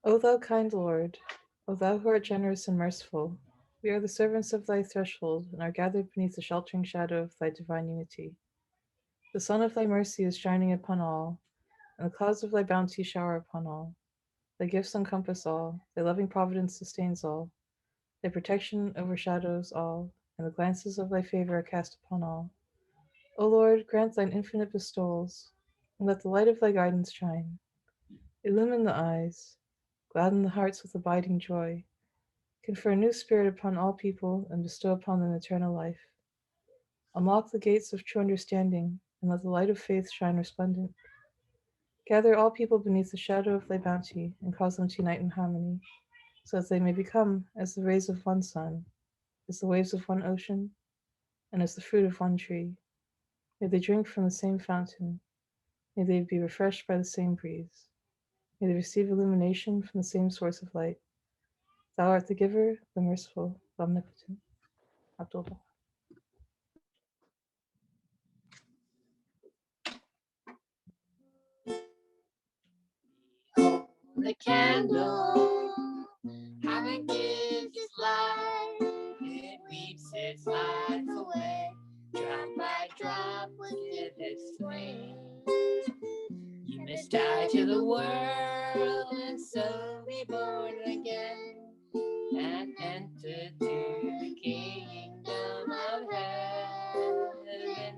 O thou kind Lord, O thou who art generous and merciful, we are the servants of thy threshold and are gathered beneath the sheltering shadow of thy divine unity. The sun of thy mercy is shining upon all, and the clouds of thy bounty shower upon all. Thy gifts encompass all, thy loving providence sustains all, thy protection overshadows all, and the glances of thy favor are cast upon all. O Lord, grant thine infinite bestowals, and let the light of thy guidance shine. Illumine the eyes, gladden the hearts with abiding joy, confer a new spirit upon all people, and bestow upon them eternal life. Unlock the gates of true understanding, and let the light of faith shine resplendent. Gather all people beneath the shadow of thy bounty, and cause them to unite in harmony, so that they may become as the rays of one sun, as the waves of one ocean, and as the fruit of one tree. May they drink from the same fountain. May they be refreshed by the same breeze. May they receive illumination from the same source of light. Thou art the giver, the merciful, the omnipotent. Abdu'l-Baha. The candle, how it gives its light, it weeps its life away, drop by drop with its flame. You must die to the world and so be born again, and enter to the kingdom of heaven.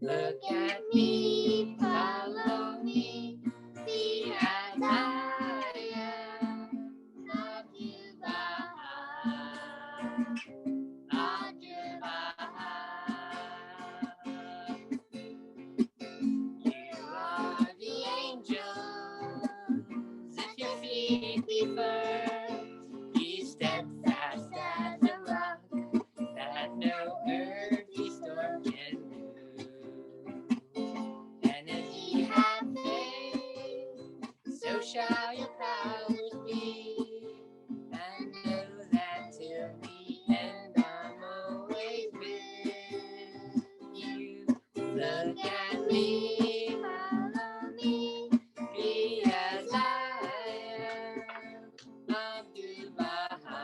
Look at me, follow me, be as I am. Abdu'l-Baha, Abdu'l-Baha. You are the angels, if your feet be firm, be steadfast as a rock that no earthly storm can move. And if ye have faith, so shall your powers be, and know that till the end I'm always with you. Look at me, follow me, be as I am. Abdu'l-Baha,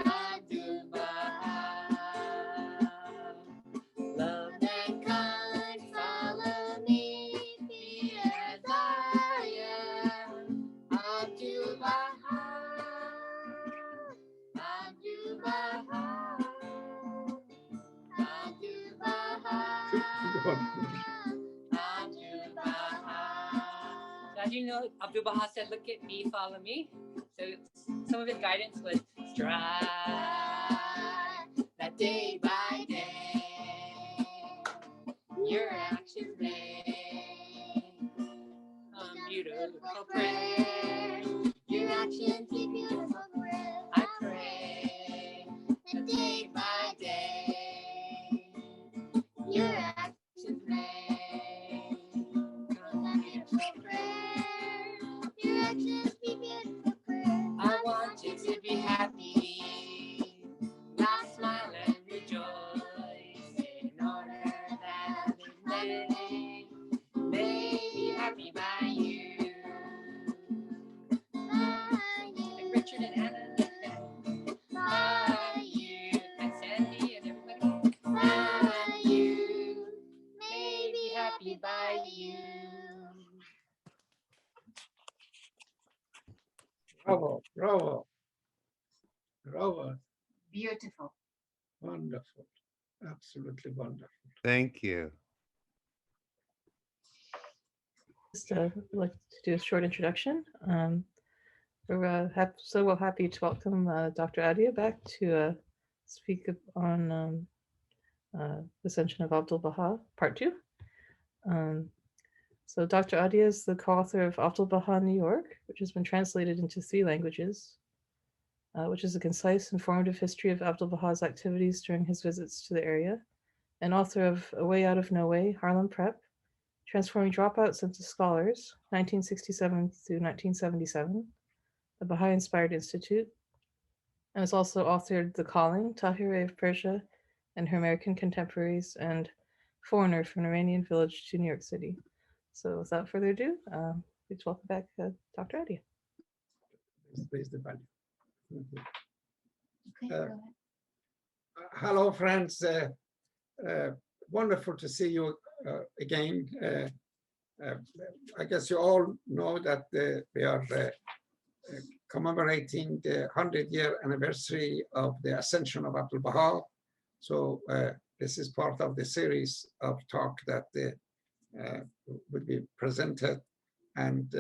Abdu'l-Baha. Love mankind, follow me, be as I am. Abdu'l-Baha, Abdu'l-Baha, Abdu'l-Baha, Abdu'l-Baha. So as you know, Abdu'l-Baha said, look at me, follow me. So some of his guidance was strive that day by day your actions make beautiful prayer. Your actions be beautiful prayer. I pray that day by day your actions make beautiful prayer. Your actions be beautiful prayer. I want you to be happy, laugh, smile, and rejoice in order that others may be happy by you. And Richard and Anna live there. By you. And Sandy and everybody. By you. May be happy by you. Bravo, bravo, bravo. Beautiful. Wonderful. Absolutely wonderful. Thank you. Just like to do a short introduction. We're so happy to welcome Dr. Adia back to speak on Ascension of Abdu'l-Baha, Part 2. So Dr. Adia is the co-author of Abdu'l-Baha New York, which has been translated into 3 languages, which is a concise, informative history of Abdu'l-Baha's activities during his visits to the area, and author of A Way Out of No Way, Harlem Prep, Transforming Dropouts into Scholars, 1967 through 1977, the Baha'i-inspired Institute, and has also authored The Calling, Tahirih of Persia and Her American Contemporaries, and Foreigner from an Iranian Village to New York City. So without further ado, Please welcome back Dr. Adia. Please the value. Okay, go ahead. Hello, friends. Wonderful to see you again. I guess you all know that we are commemorating the 100-year anniversary of the Ascension of Abdu'l-Baha. So this is part of the series of talk that will be presented. And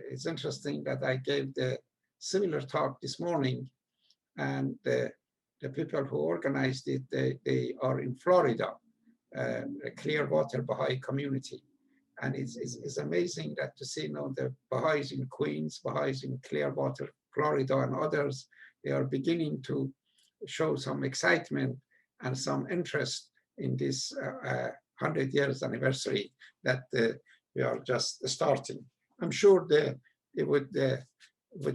it's interesting that I gave the similar talk this morning, and the people who organized it, they are in Florida, a Clearwater Baha'i community. And it's amazing that to see now the Baha'is in Queens, Baha'is in Clearwater, Florida, and others, they are beginning to show some excitement and some interest in this 100 years anniversary that we are just starting. I'm sure it would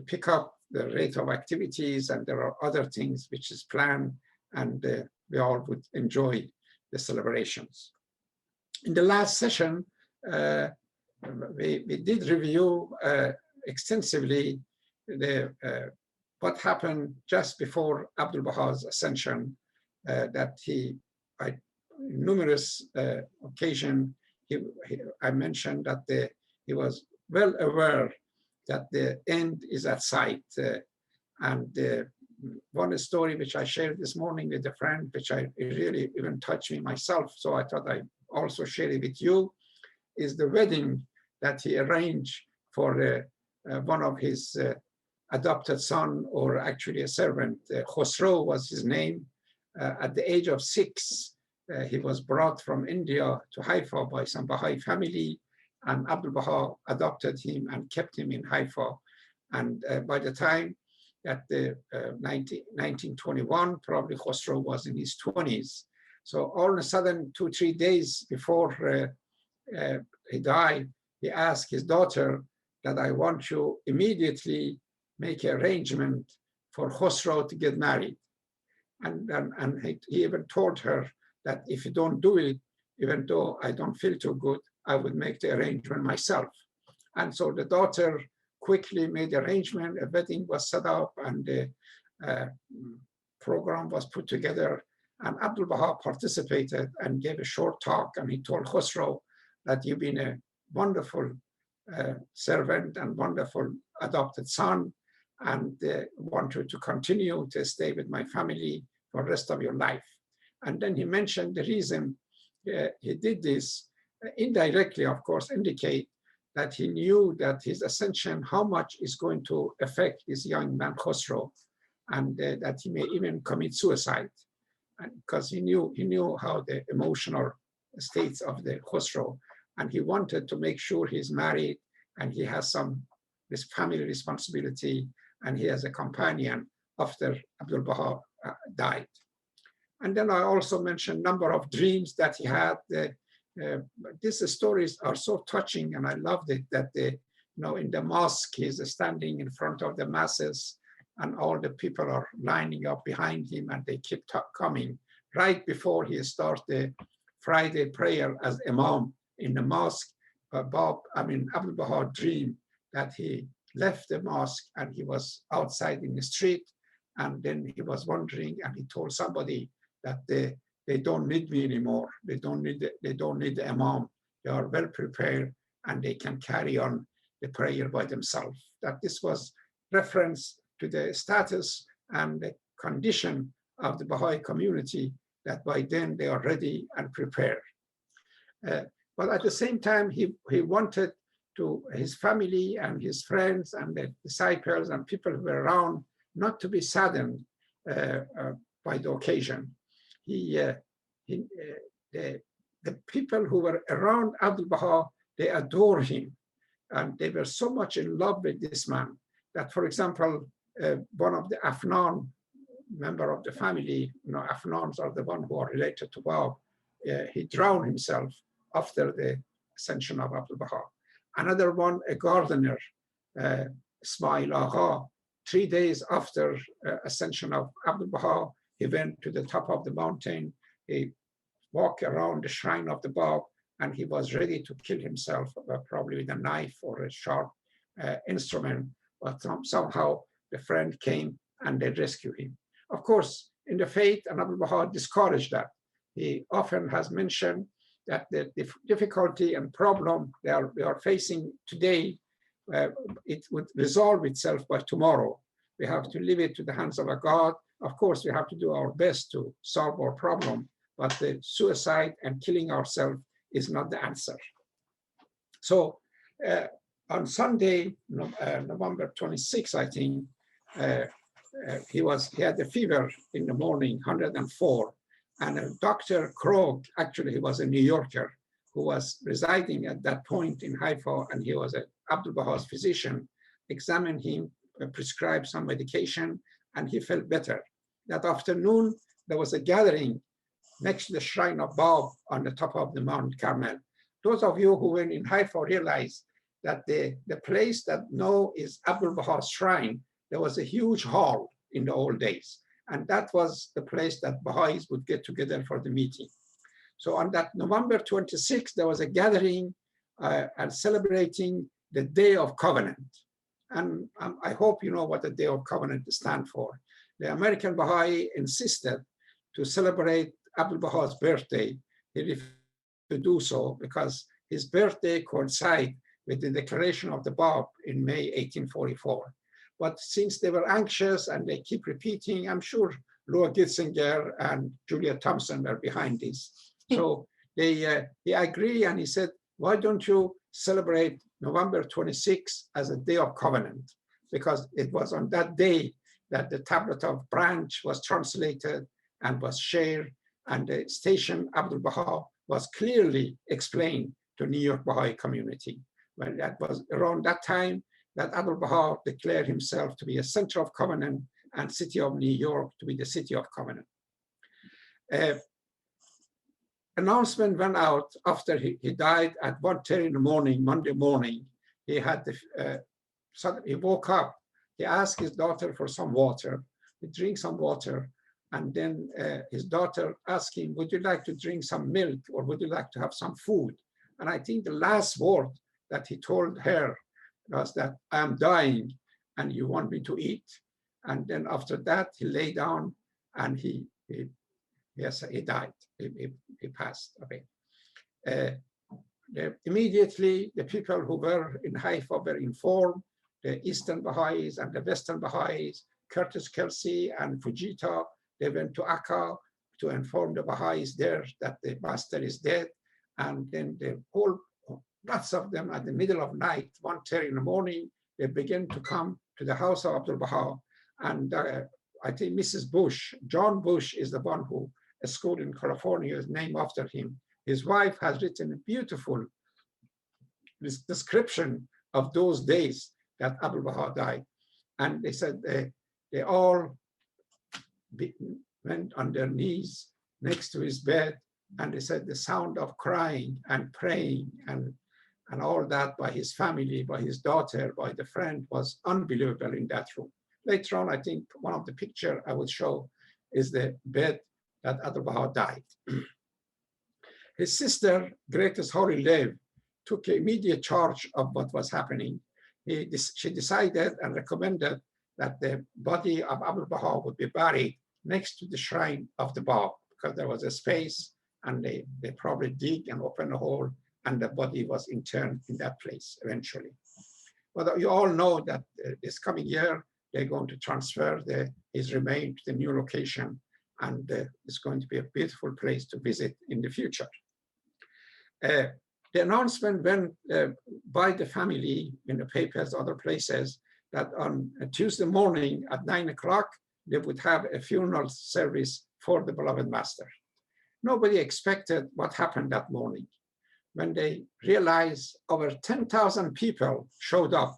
pick up the rate of activities, and there are other things which is planned, and we all would enjoy the celebrations. In the last session, we did review extensively what happened just before Abdu'l-Baha's ascension, that by numerous occasions, I mentioned that he was well aware that the end is at sight. And one story which I shared this morning with a friend, which I really even touched me myself, so I thought I'd also share it with you, is the wedding that he arranged for one of his adopted son, or actually a servant. Khosrow was his name. At the age of 6, he was brought from India to Haifa by some Baha'i family, and Abdu'l-Baha adopted him and kept him in Haifa. And by the time that 1921, probably Khosrow was in his 20s. So all of a sudden, 2-3 days before he died, he asked his daughter that I want you immediately make an arrangement for Khosrow to get married. And he even told her that if you don't do it, even though I don't feel too good, I would make the arrangement myself. And so the daughter quickly made the arrangement, a wedding was set up, and the program was put together. And Abdu'l-Baha participated and gave a short talk, and he told Khosrow that you've been a wonderful servant and wonderful adopted son, and want you to continue to stay with my family for the rest of your life. And then he mentioned the reason he did this, indirectly, of course, indicate that he knew that his ascension, how much is going to affect this young man Khosrow, and that he may even commit suicide, because he knew how the emotional states of the Khosrow, and he wanted to make sure he's married and he has this family responsibility, and he has a companion after Abdu'l-Baha died. And then I also mentioned a number of dreams that he had. These stories are so touching, and I loved it, that in the mosque, he's standing in front of the masses, and all the people are lining up behind him, and they keep coming. Right before he starts the Friday prayer as Imam in the mosque, Abdu'l-Baha dreamed that he left the mosque and he was outside in the street, and then he was wondering, and he told somebody that they don't need me anymore. They don't need the Imam. They are well prepared and they can carry on the prayer by themselves. That this was reference to the status and the condition of the Baha'i community, that by then they are ready and prepared. But at the same time, he wanted to his family and his friends and the disciples and people who were around not to be saddened by the occasion. The people who were around Abdu'l-Baha, they adored him, and they were so much in love with this man that, for example, one of the Afnan member of the family, Afnans are the one who are related to Bab, he drowned himself after the ascension of Abdu'l-Baha. Another one, a gardener, Ismail Agha, 3 days after ascension of Abdu'l-Baha, he went to the top of the mountain. He walked around the shrine of the Bab, and he was ready to kill himself, probably with a knife or a sharp instrument, but somehow the friend came and they rescued him. Of course, in the faith, and Abdu'l-Baha discouraged that. He often has mentioned that the difficulty and problem they are facing today, it would resolve itself by tomorrow. We have to leave it to the hands of a God. Of course, we have to do our best to solve our problem, but the suicide and killing ourselves is not the answer. So on Sunday, November 26, I think, he had a fever in the morning, 104. And Dr. Krog, actually, he was a New Yorker who was residing at that point in Haifa, and he was Abdu'l-Baha's physician, examined him, prescribed some medication, and he felt better. That afternoon, there was a gathering next to the shrine of Bab on the top of the Mount Carmel. Those of you who were in Haifa realize that the place that now is Abdu'l-Baha's shrine, there was a huge hall in the old days. And that was the place that Baha'is would get together for the meeting. So on that November 26th, there was a gathering and celebrating the Day of Covenant. And I hope you know what the Day of Covenant stands for. The American Baha'i insisted to celebrate Abdu'l-Baha's birthday. He refused to do so because his birthday coincided with the declaration of the Bab in May 1844. But since they were anxious and they keep repeating, I'm sure Laura Gitzinger and Julia Thompson were behind this. So he agreed and he said, why don't you celebrate November 26th as a Day of Covenant? Because it was on that day that the Tablet of Branch was translated and was shared, and the station Abdu'l-Baha was clearly explained to New York Baha'i community. Well, that was around that time that Abdu'l-Baha declared himself to be a center of covenant and city of New York to be the city of covenant. Announcement went out after he died at 1:30 in the morning, Monday morning. He had he woke up, he asked his daughter for some water, he drank some water, and then his daughter asked him, would you like to drink some milk or would you like to have some food? And I think the last word that he told her was that I am dying and you want me to eat. And then after that, he lay down and he died. He passed away. Immediately, the people who were in Haifa were informed, the Eastern Baha'is and the Western Baha'is, Curtis Kelsey and Fujita, they went to Akka to inform the Baha'is there that the master is dead. And then lots of them at the middle of night, 1:30 in the morning, they began to come to the house of Abdu'l-Baha. And I think Mrs. Bush, John Bush is the one who a school in California is named after him. His wife has written a beautiful description of those days that Abdu'l-Baha died. And they said they all went on their knees next to his bed, and they said the sound of crying and praying and all that by his family, by his daughter, by the friend was unbelievable in that room. Later on, I think one of the pictures I would show is the bed that Abdu'l-Baha died. His sister, Greatest Holy Lev, took immediate charge of what was happening. She decided and recommended that the body of Abdu'l-Baha would be buried next to the shrine of the Bab, because there was a space and they probably dig and open a hole and the body was interned in that place eventually. But you all know that this coming year, they're going to transfer his remains to the new location, and it's going to be a beautiful place to visit in the future. The announcement went by the family in the papers, other places, that on a Tuesday morning at 9 o'clock, they would have a funeral service for the Beloved Master. Nobody expected what happened that morning. When they realized over 10,000 people showed up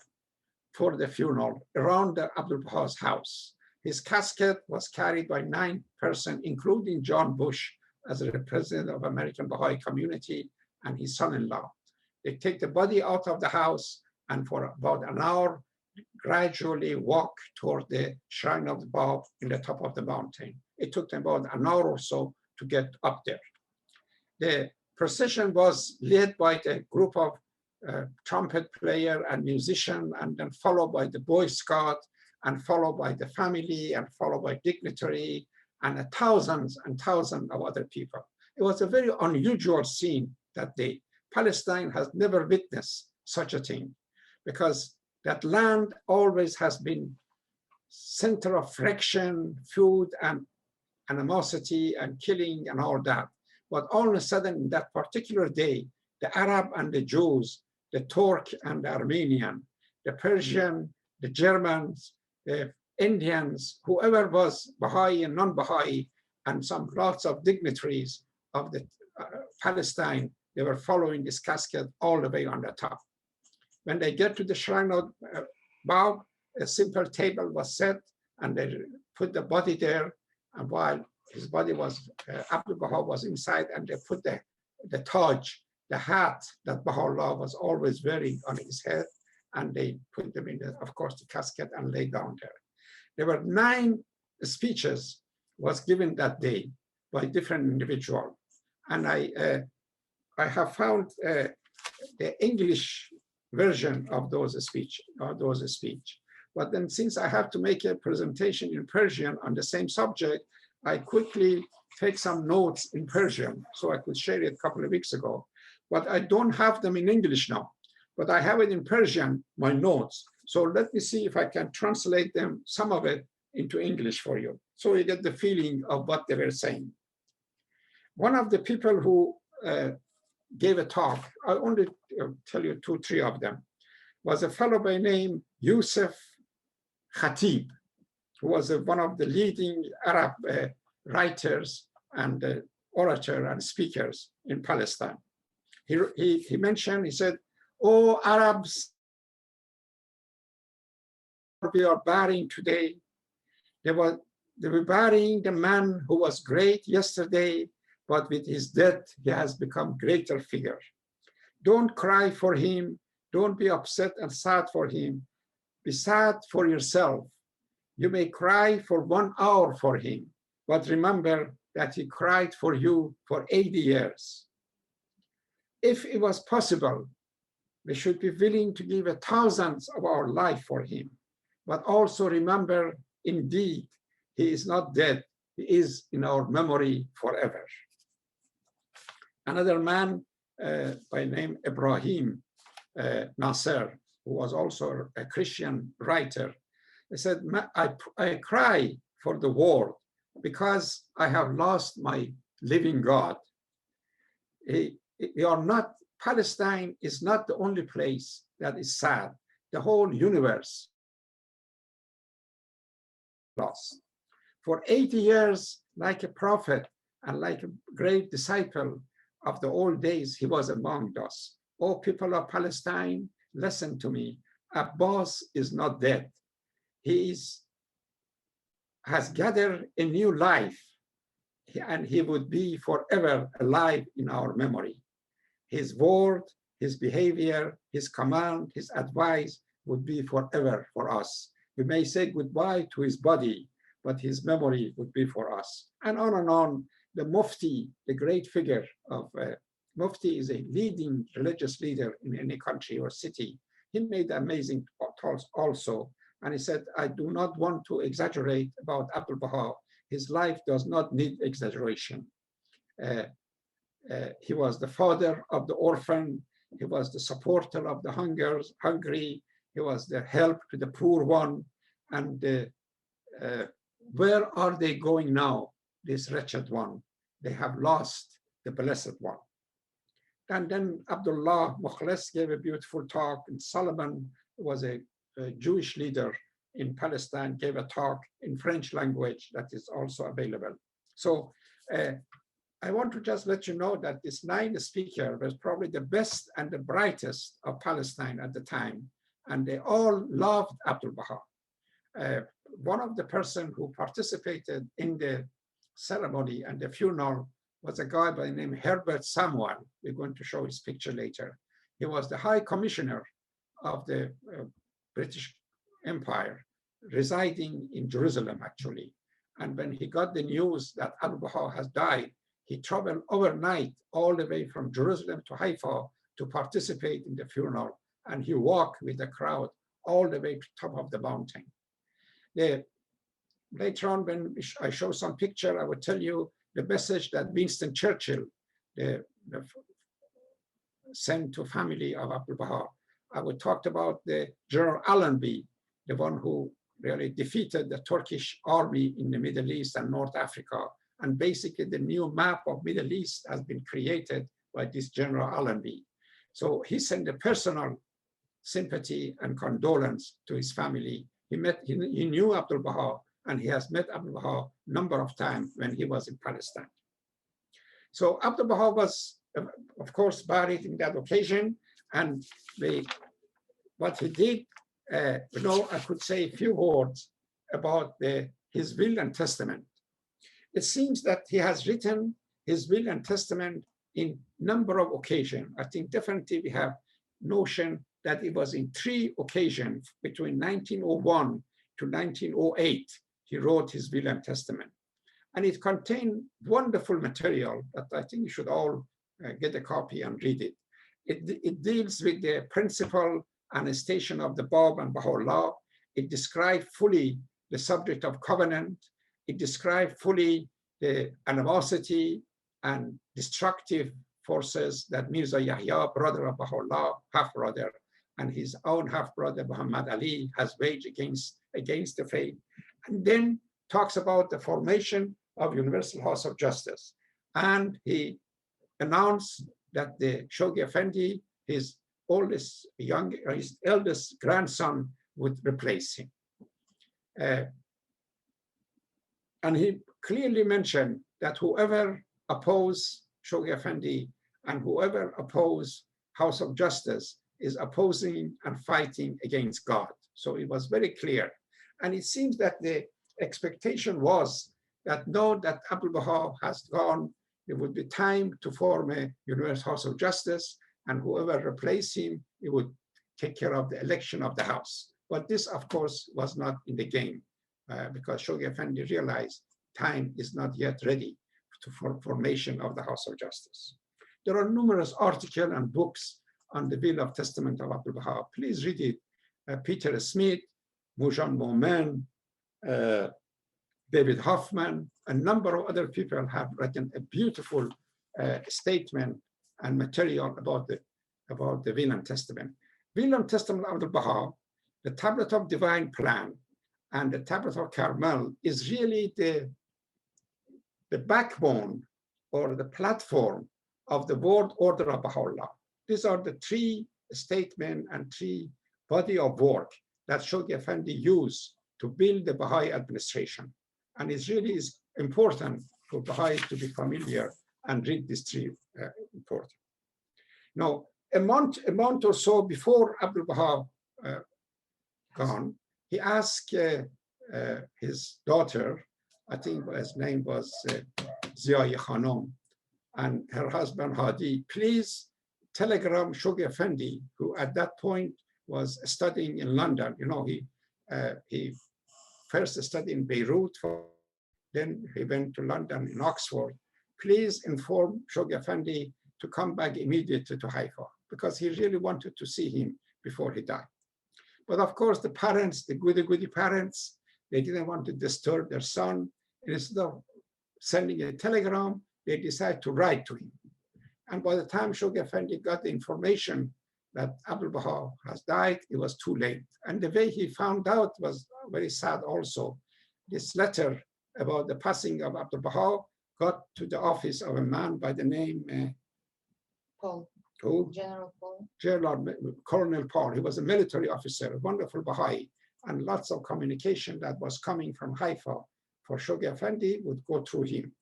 for the funeral around the Abdu'l-Baha's house. His casket was carried by 9 persons, including John Bush as a representative of American Baha'i community and his son-in-law. They take the body out of the house and for about an hour, gradually walk toward the shrine of the Bab in the top of the mountain. It took them about an hour or so to get up there. The procession was led by the group of trumpet player and musician, and then followed by the Boy Scout, and followed by the family, and followed by dignitary, and thousands and thousands of other people. It was a very unusual scene that day. Palestine has never witnessed such a thing, because that land always has been center of friction, feud, and animosity, and killing, and all that. But all of a sudden, that particular day, the Arab and the Jews, the Turk and the Armenian, the Persian, the Germans, the Indians, whoever was Baha'i and non-Baha'i, and some lots of dignitaries of the Palestine, they were following this casket all the way on the top. When they get to the shrine of Bab, a simple table was set, and they put the body there. And while his body was, Abdu'l-Baha was inside, and they put the Taj, the hat that Baha'u'llah was always wearing on his head, and they put them in, of course, the casket and lay down there. There were 9 speeches was given that day by different individuals. And I have found the English version of those speech. But then, since I have to make a presentation in Persian on the same subject, I quickly take some notes in Persian, so I could share it a couple of weeks ago. But I don't have them in English now, but I have it in Persian, my notes. So let me see if I can translate them, some of it, into English for you, so you get the feeling of what they were saying. One of the people who gave a talk, I only tell you 2, 3 of them, was a fellow by name Yusuf Khatib, who was one of the leading Arab writers and orator and speakers in Palestine. He mentioned, he said, "Oh, Arabs, we are burying today. They were burying the man who was great yesterday, but with his death, he has become greater figure. Don't cry for him. Don't be upset and sad for him. Be sad for yourself. You may cry for 1 hour for him, but remember that he cried for you for 80 years. If it was possible, we should be willing to give 1,000 of our life for him, but also remember, indeed, he is not dead. He is in our memory forever." Another man by name Ibrahim Nasser, who was also a Christian writer, he said, I cry for the world because I have lost my living God. Palestine is not the only place that is sad. The whole universe lost. For 80 years, like a prophet and like a great disciple of the old days, he was among us. Oh, people of Palestine, listen to me. Abbas is not dead. He has gathered a new life, and he would be forever alive in our memory. His word, his behavior, his command, his advice would be forever for us. We may say goodbye to his body, but his memory would be for us. And on and on. The Mufti, the great figure of Mufti, is a leading religious leader in any country or city. He made amazing talks also. And he said, I do not want to exaggerate about Abdu'l-Baha. His life does not need exaggeration. He was the father of the orphan. He was the supporter of the hungry. He was the help to the poor one. And where are they going now, this wretched one? They have lost the blessed one. And then Abdullah Mukhlis gave a beautiful talk. And Solomon was a Jewish leader in Palestine, gave a talk in French language that is also available. So I want to just let you know that this 9th speaker was probably the best and the brightest of Palestine at the time. And they all loved Abdu'l-Baha. One of the person who participated in the ceremony and the funeral was a guy by the name Herbert Samuel. We're going to show his picture later. He was the High Commissioner of the British Empire, residing in Jerusalem, actually. And when he got the news that Abdu'l-Baha has died, he traveled overnight all the way from Jerusalem to Haifa to participate in the funeral, and he walked with the crowd all the way to the top of the mountain. Later on, when I show some picture, I will tell you the message that Winston Churchill sent to family of Abdu'l-Baha. I would talk about the General Allenby, the one who really defeated the Turkish army in the Middle East and North Africa. And basically the new map of Middle East has been created by this General Allenby. So he sent a personal sympathy and condolence to his family. He knew Abdu'l-Baha, and he has met Abdu'l-Baha a number of times when he was in Palestine. So Abdu'l-Baha was, of course, buried in that occasion, and what he did, I could say a few words about his will and testament. It seems that he has written his will and testament in number of occasions. I think definitely we have notion that it was in 3 occasions between 1901 to 1908. He wrote his will and testament. And it contained wonderful material that I think you should all get a copy and read it. It deals with the principle and station of the Bab and Baha'u'llah. It describes fully the subject of covenant. It describes fully the animosity and destructive forces that Mirza Yahya, brother of Baha'u'llah, half-brother, and his own half-brother Muhammad Ali has waged against the faith. And then talks about the formation of Universal House of Justice. And he announced that the Shoghi Effendi, his eldest grandson, would replace him. And he clearly mentioned that whoever opposed Shoghi Effendi and whoever opposed House of Justice is opposing and fighting against God. So it was very clear. And it seems that the expectation was that now that Abdu'l-Baha has gone, it would be time to form a Universal House of Justice, and whoever replaced him, it would take care of the election of the house. But this, of course, was not in the game because Shoghi Effendi realized time is not yet ready for formation of the House of Justice. There are numerous articles and books on the Will of Testament of Abdu'l-Baha. Please read it. Peter Smith, Mujan Momen, David Hoffman, a number of other people have written a beautiful statement and material about the Will and Testament. Will and Testament of Abdu'l-Baha, the Tablet of Divine Plan, and the Tablet of Carmel is really the backbone or the platform of the world order of Baha'u'llah. These are the 3 statements and 3 body of work that Shoghi Effendi used to build the Baha'i administration. And it really is important for Baha'i to be familiar and read these 3 important. Now, a month or so before Abdu'l-Baha gone, he asked his daughter, I think his name was Ziya Khanum, and her husband Hadi, please telegram Shoghi Effendi, who at that point was studying in London. You know, he first studied in Beirut, then he went to London in Oxford. Please inform Shoghi Effendi to come back immediately to Haifa, because he really wanted to see him before he died. But of course, the parents, the goody parents, they didn't want to disturb their son. And instead of sending a telegram, they decided to write to him. And by the time Shoghi Effendi got the information that Abdu'l-Baha has died, it was too late. And the way he found out was very sad also. This letter about the passing of Abdu'l-Baha got to the office of a man by the name Paul. Who? General Paul. Colonel Paul. He was a military officer, a wonderful Baha'i, and lots of communication that was coming from Haifa for Shoghi Effendi would go through him.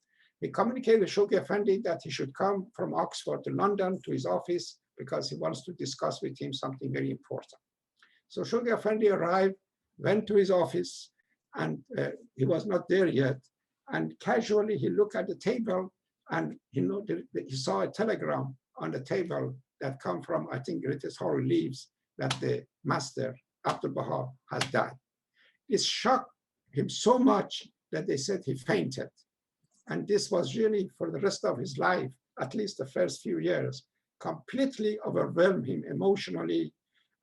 He communicated with Shoghi Effendi that he should come from Oxford to London to his office because he wants to discuss with him something very important. So Shoghi Effendi arrived, went to his office, and he was not there yet. And casually he looked at the table and he saw a telegram on the table that come from, I think, British Hall leaves that the master, Abdu'l-Baha, has died. It shocked him so much that they said he fainted. And this was really for the rest of his life, at least the first few years, completely overwhelmed him emotionally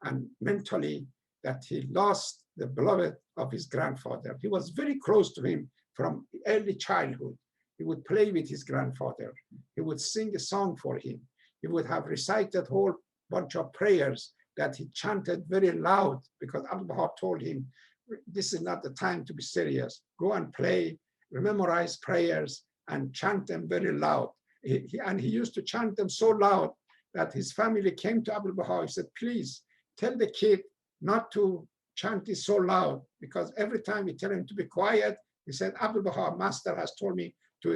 and mentally, that he lost the beloved of his grandfather. He was very close to him from early childhood. He would play with his grandfather. He would sing a song for him. He would have recited a whole bunch of prayers that he chanted very loud, because Abdu'l-Baha told him, this is not the time to be serious. Go and play, memorize prayers, and chant them very loud. And he used to chant them so loud that his family came to Abdu'l-Baha. He said, please tell the kid not to chant this so loud, because every time we tell him to be quiet, he said, Abdu'l-Baha, master has told me to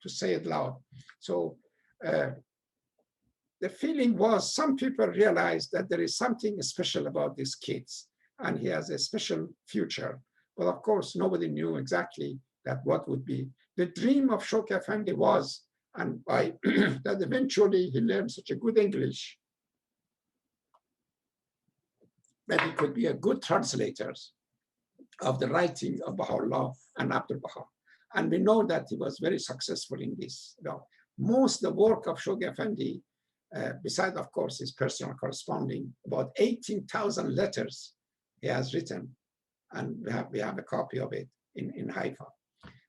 say it loud. So the feeling was, some people realized that there is something special about these kids and he has a special future. But of course, nobody knew exactly that what would be. The dream of Shoghi Effendi was, and by that eventually he learned such a good English that he could be a good translator of the writing of Baha'u'llah and Abdu'l-Baha. And we know that he was very successful in this. Most of the work of Shoghi Effendi, besides, of course, his personal corresponding, about 18,000 letters he has written, and we have a copy of it in Haifa.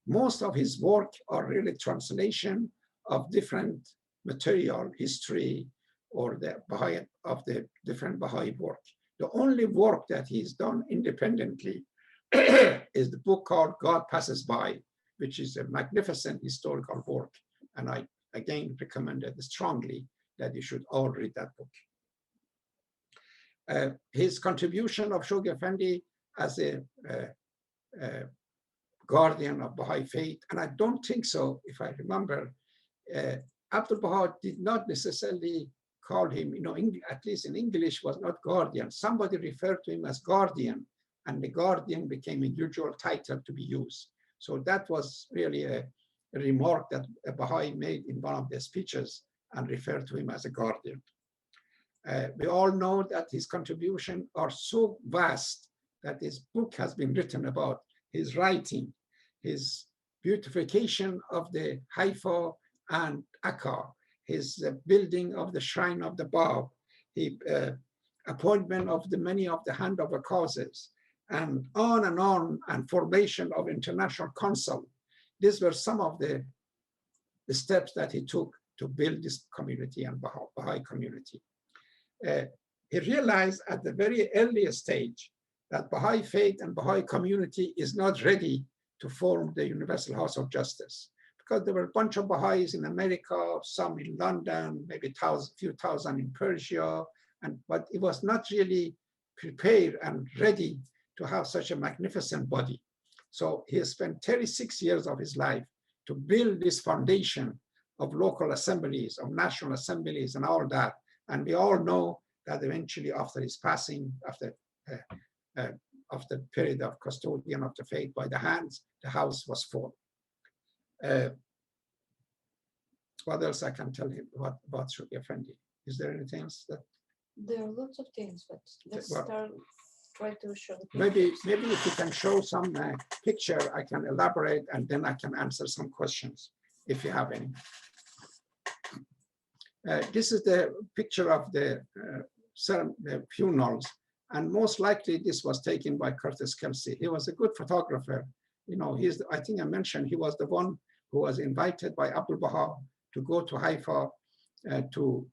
Most of his work are really translation of different material, history, or the Baha'i, of the different Baha'i work. The only work that he's done independently is the book called God Passes By, which is a magnificent historical work. And I, again, recommend it strongly that you should all read that book. His contribution of Shoghi Effendi as a guardian of Baha'i faith, and I don't think so, if I remember, Abdu'l-Baha did not necessarily call him, at least in English, was not guardian. Somebody referred to him as guardian, and the guardian became a usual title to be used. So that was really a remark that a Baha'i made in one of their speeches and referred to him as a guardian. We all know that his contributions are so vast that his book has been written about, his writing, his beautification of the Haifa and Akka, his building of the shrine of the Bab, his appointment of many of the handover causes, and on, and formation of international council. These were some of the steps that he took to build this community and Baha'i community. He realized at the very earliest stage that Baha'i faith and Baha'i community is not ready to form the Universal House of Justice, because there were a bunch of Baha'is in America, some in London, maybe a few thousand in Persia, but it was not really prepared and ready to have such a magnificent body. So he spent 36 years of his life to build this foundation of local assemblies, of national assemblies, and all that. And we all know that eventually, after his passing, after the period of custodian of the faith by the hands, the house was full. What else I can tell you about Shoghi Effendi? Is there anything else that? There are lots of things, but let's try to show the Maybe if you can show some picture, I can elaborate, and then I can answer some questions if you have any. This is the picture of the funerals, and most likely this was taken by Curtis Kelsey. He was a good photographer. I think I mentioned he was the one who was invited by Abdu'l-Baha to go to Haifa to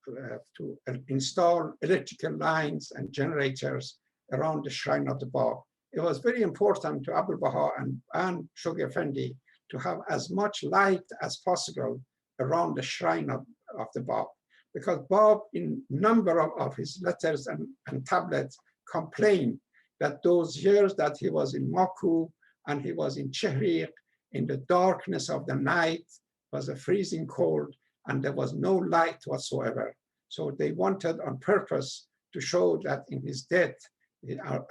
install electrical lines and generators around the shrine of the Bab. It was very important to Abdu'l-Baha and Shoghi Effendi to have as much light as possible around the shrine of the Bab, because Bab, in number of his letters and tablets, complained that those years that he was in Maku and he was in Chehriq, in the darkness of the night, was a freezing cold, and there was no light whatsoever. So they wanted on purpose to show that in his death,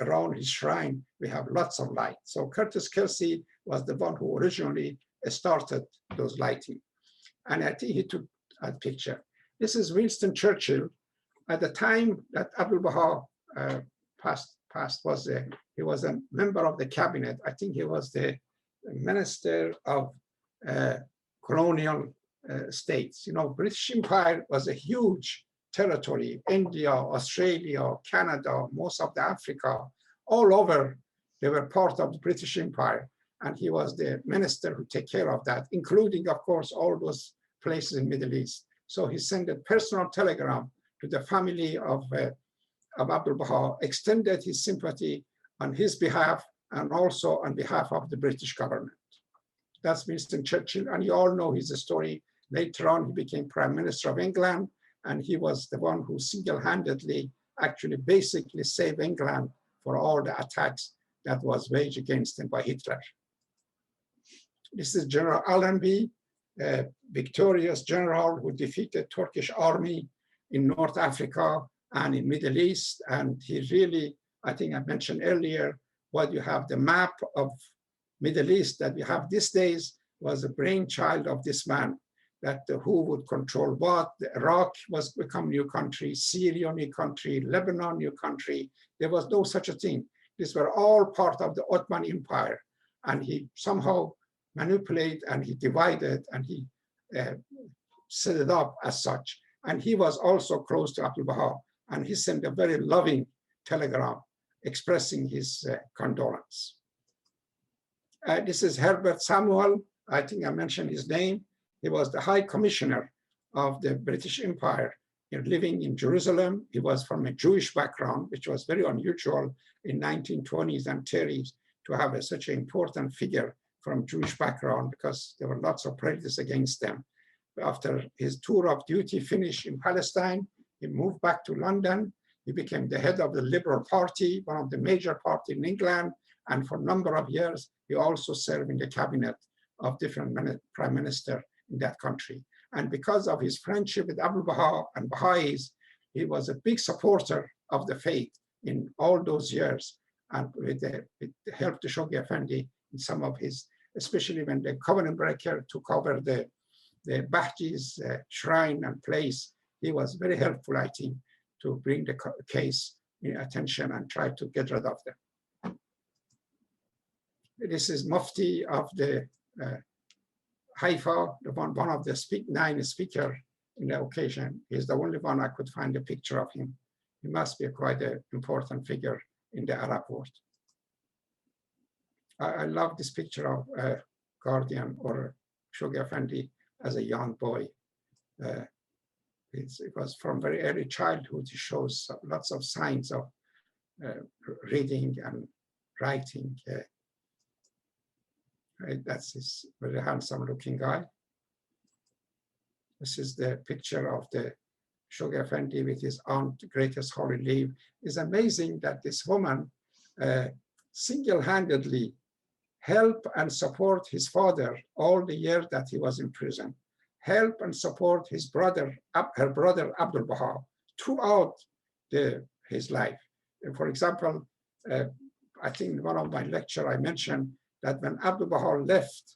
around his shrine, we have lots of light. So Curtis Kelsey was the one who originally started those lighting. And I think he took a picture. This is Winston Churchill. At the time that Abdu'l-Baha passed, he was a member of the cabinet. I think he was the Minister of colonial states. You know, British Empire was a huge territory. India, Australia, Canada, most of the Africa, all over, they were part of the British Empire. And he was the minister who took care of that, including, of course, all those places in the Middle East. So he sent a personal telegram to the family of Abdu'l-Baha, extended his sympathy on his behalf and also on behalf of the British government. That's Winston Churchill, and you all know his story. Later on, he became Prime Minister of England, and he was the one who single-handedly actually basically saved England for all the attacks that was waged against him by Hitler. This is General Allenby, a victorious general who defeated Turkish army in North Africa and in Middle East. And he really, I think I mentioned earlier, what you have, the map of Middle East that we have these days was a brainchild of this man, that who would control what. Iraq was become new country, Syria new country, Lebanon new country. There was no such a thing. These were all part of the Ottoman Empire. And he somehow manipulated and he divided and he set it up as such. And he was also close to Abdu'l-Baha, and he sent a very loving telegram expressing his condolence. This is Herbert Samuel. I think I mentioned his name. He was the High Commissioner of the British Empire, living in Jerusalem. He was from a Jewish background, which was very unusual in 1920s and 30s to have such an important figure from Jewish background, because there were lots of prejudice against them. After his tour of duty finished in Palestine, he moved back to London. He became the head of the Liberal Party, one of the major parties in England. And for a number of years, he also served in the cabinet of different prime ministers in that country. And because of his friendship with Abdu'l-Baha and Baha'is, he was a big supporter of the faith in all those years. And with the help to Shoghi Effendi in some of his, especially when the Covenant breaker took over the Bahji's shrine and place, he was very helpful, I think, to bring the case in attention and try to get rid of them. This is Mufti of the Haifa, one of the 9 speakers in the occasion. He's the only one I could find a picture of him. He must be quite an important figure in the Arab world. I love this picture of Guardian or Shoghi Effendi as a young boy. It was from very early childhood. He shows lots of signs of reading and writing. That's this very handsome looking guy. This is the picture of the Shoghi Effendi with his aunt, Greatest Holy Leave. It's amazing that this woman single-handedly helped and support his father all the years that he was in prison, help and support his brother, her brother Abdu'l-Baha throughout his life. And for example, I think in one of my lectures I mentioned that when Abdu'l-Baha left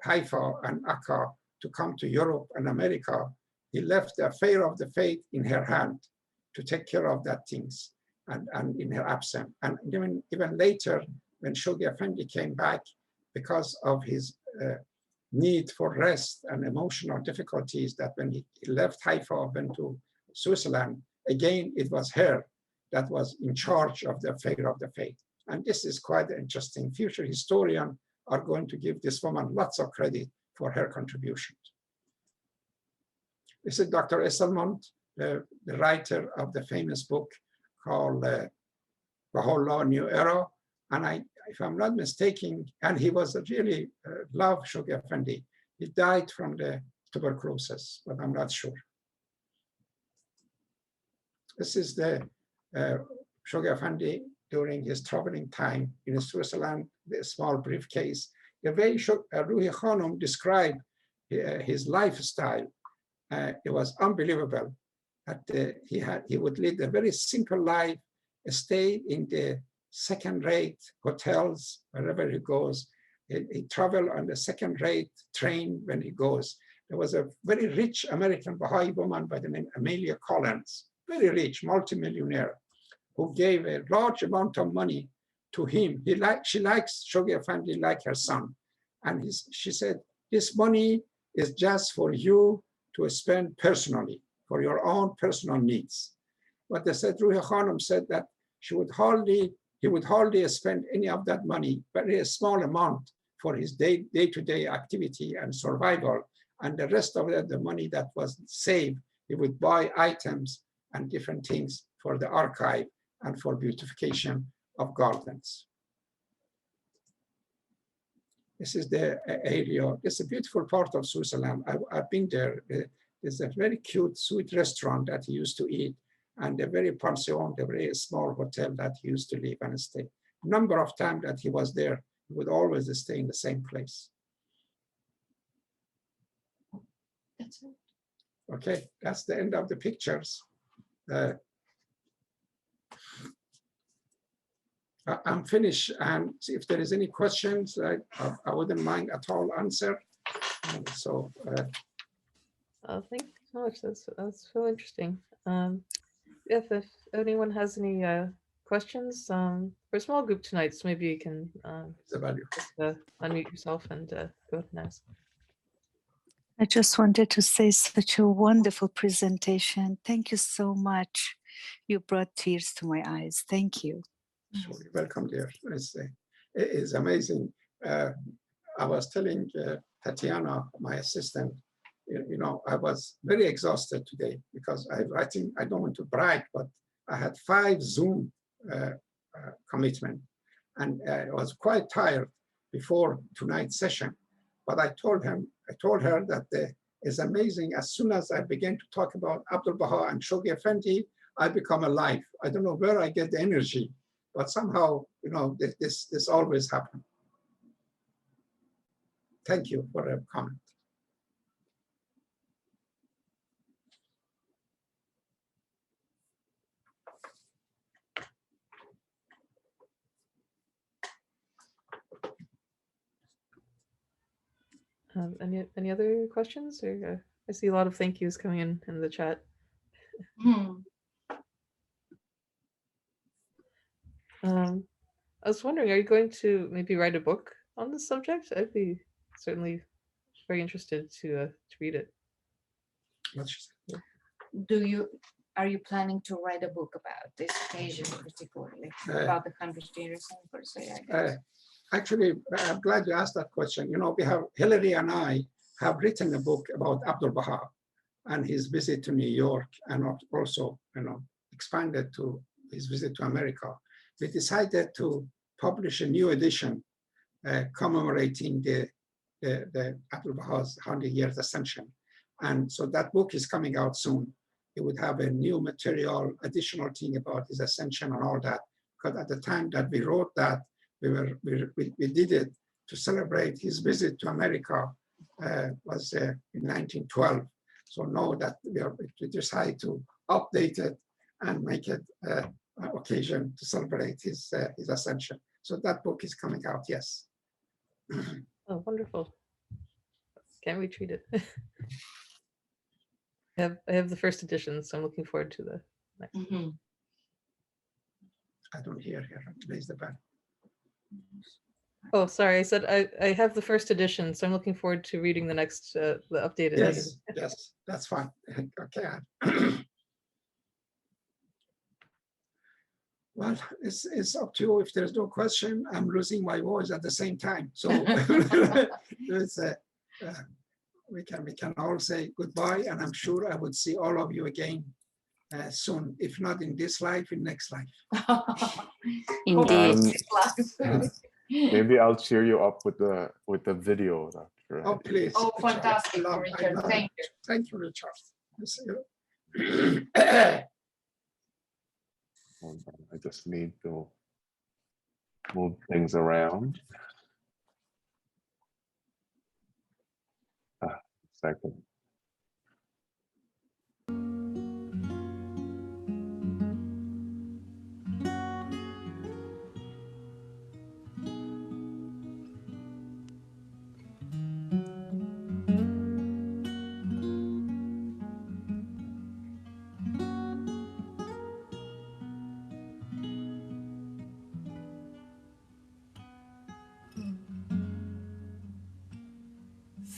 Haifa and Akka to come to Europe and America, he left the affair of the faith in her hand to take care of that things and in her absence. And even later, when Shoghi Effendi came back, because of his need for rest and emotional difficulties, that when he left Haifa, went to Switzerland, again, it was her that was in charge of the affair of the faith. And this is quite interesting. Future historians are going to give this woman lots of credit for her contributions. This is Dr. Esselmont, the writer of the famous book called Baha'u'llah, New Era. And if I'm not mistaken, and he was really loved Shoghi Effendi. He died from the tuberculosis, but I'm not sure. This is the Shoghi Effendi during his traveling time in Switzerland, the small briefcase. The way Ruhi Khanum described his lifestyle, it was unbelievable. That he would lead a very simple life, stay in the second-rate hotels wherever he goes. He traveled on the second-rate train when he goes. There was a very rich American Baha'i woman by the name Amelia Collins, very rich, multimillionaire, who gave a large amount of money to him. She likes Shoghi Effendi like her son. And she said, this money is just for you to spend personally, for your own personal needs. But they said, Ruhi Khanum said that he would hardly spend any of that money, very small amount for his day-to-day activity and survival. And the rest of it, the money that was saved, he would buy items and different things for the archive and for beautification of gardens. This is the area. It's a beautiful part of Switzerland. I've been there. There's a very cute, sweet restaurant that he used to eat, and a very pension, a very small hotel that he used to live and stay. Number of times that he was there, he would always stay in the same place. That's it. Okay, that's the end of the pictures. I'm finished, and if there is any questions, I wouldn't mind at all answer. So, thank you so much. That's really interesting. If anyone has any questions, we're a small group tonight, so maybe you can just, unmute yourself and go ahead and ask. I just wanted to say such a wonderful presentation. Thank you so much. You brought tears to my eyes. Thank you. Sure, you're welcome, dear. It is amazing. I was telling Tatiana, my assistant, you know, I was very exhausted today because I don't want to brag, but I had 5 Zoom commitment, and I was quite tired before tonight's session. But I told her that it's amazing. As soon as I began to talk about Abdu'l-Baha and Shoghi Effendi, I become alive. I don't know where I get the energy, but somehow, you know, this always happens. Thank you for the comment. Any other questions? Or I see a lot of thank yous coming in the chat. I was wondering, are you going to maybe write a book on this subject? I'd be certainly very interested to read it. Are you planning to write a book about this occasion, particularly about the 100th anniversary? I guess. Actually, I'm glad you asked that question. You know, Hillary and I have written a book about Abdu'l-Baha and his visit to New York, and also, you know, expanded to his visit to America. We decided to publish a new edition commemorating the Abdu'l-Baha's 100 years Ascension. And so that book is coming out soon. It would have a new material, additional thing about his ascension and all that. Because at the time that we wrote that, we did it to celebrate his visit to America was in 1912. So now that we decide to update it and make it an occasion to celebrate his ascension. So that book is coming out, yes. Oh, wonderful. Can't wait to read it. I have the first edition, so I'm looking forward to the next. Mm-hmm. I don't hear here. Raise the bell. Oh, sorry. I said I have the first edition, so I'm looking forward to reading the next, the updated edition. Yes, that's fine. Okay. Well, it's up to you. If there's no question, I'm losing my voice at the same time. So we can all say goodbye, and I'm sure I would see all of you again soon, if not in this life, in next life. Indeed. Maybe I'll cheer you up with the video. Dr. Oh, please. Oh, fantastic, Richard. Thank you. Thank you, Richard. I just need to move things around. Second.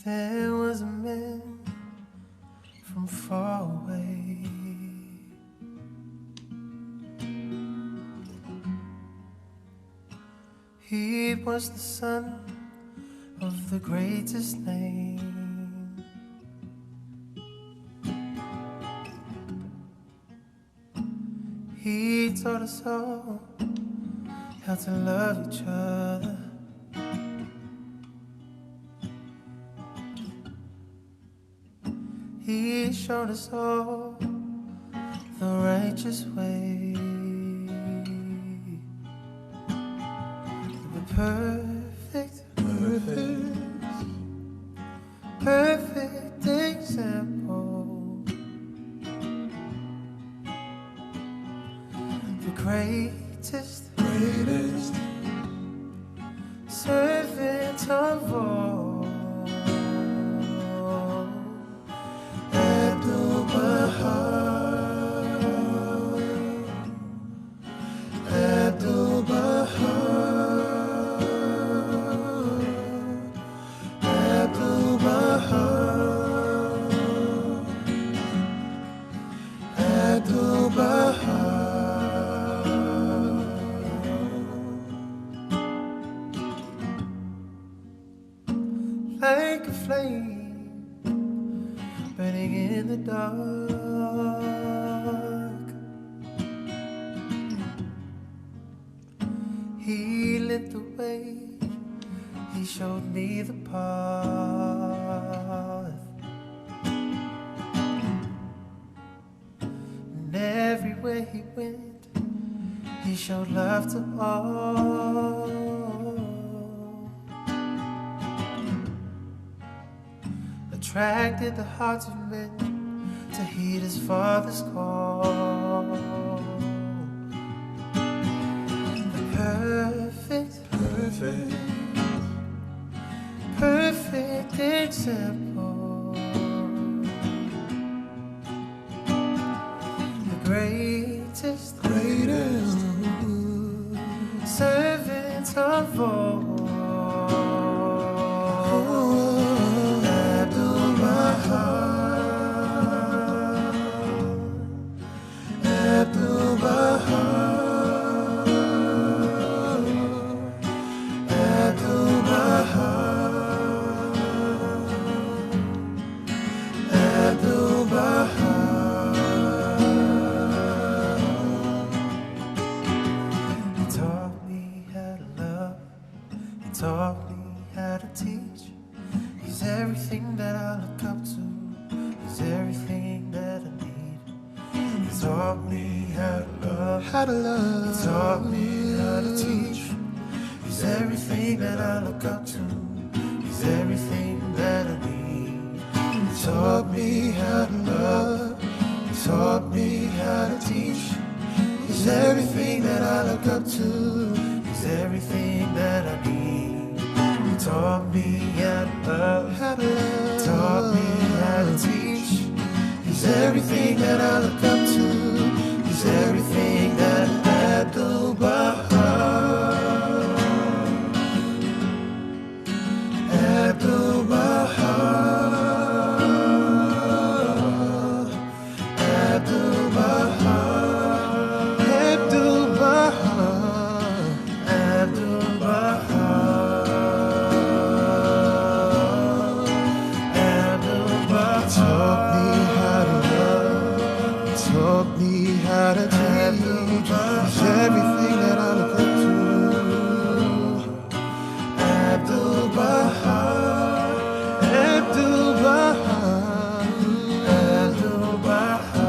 There was a man from far away. He was the son of the greatest name. He taught us all how to love each other. He showed us all the righteous way. The perfect example. The greatest servant of all. Abdu'l-Baha, Abdu'l-Baha, Abdu'l-Baha, Abdu'l-Baha. Like a flame burning in the dark, he lit the way, he showed me the path. And everywhere he went, he showed love to all. Attracted the hearts of men to heed his father's call. The perfect example. The greatest servant of all. Abdu'l-Baha, Abdu'l-Baha, Abdu'l-Baha. He taught me how to love, he taught me how to teach. He's everything that I look up to, he's everything that I need. He taught me how to love, he taught me how to teach. He's everything that I look up to, he's everything that I need. He taught me how to love, he taught me how to teach. He's everything that I look up to, he's everything that I need. He taught me how to love, he taught me how to teach. He's everything that I look up to, he's everything that Abdu'l-Baha, Abdu'l-Baha, Abdu'l-Baha, Abdu'l-Baha, Abdu'l-Baha, Abdu'l-Baha. Taught me how to love, taught me how to teach. He's everything that I look up to. Abdu'l-Baha, Abdu'l-Baha, Abdu'l-Baha.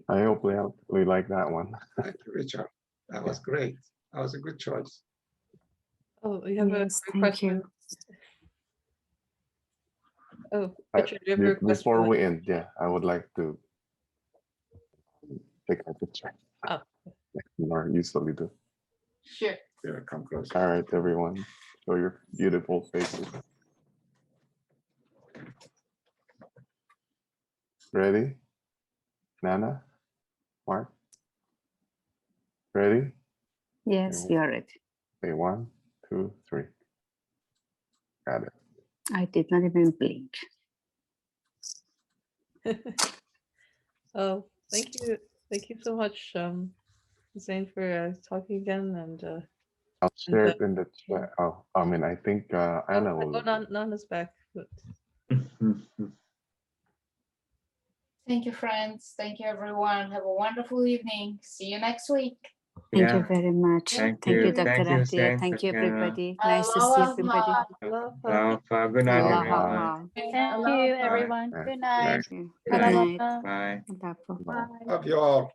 I hope we like that one. Thank you, Richard. That was great. That was a good choice. Oh, we have Yes, a thank request. you. Oh, Richard, you have a request. Before for we end, yeah, I would like to take a picture. Oh. Like we more usually do. Sure. Here, come close. All right, everyone, show your beautiful faces. Ready? Nana? Mark? Ready? Yes, we are ready. Say 1, 2, 3. Got it. I did not even blink. Oh, thank you. Thank you so much, Zane, for talking again. And I'll share it in the chat. Oh, I mean, I think Anna will. Nana's back. But... Thank you, friends. Thank you, everyone. Have a wonderful evening. See you next week. Thank you very much. Thank you, you. Dr. Thank you, Abdia. Zane, Thank you, Tatiana. everybody. Nice to see everybody. Aloha. Good night, Aloha. everyone. Thank you, everyone. Good night. Good Good night. night. Bye. Aloha. Love you all.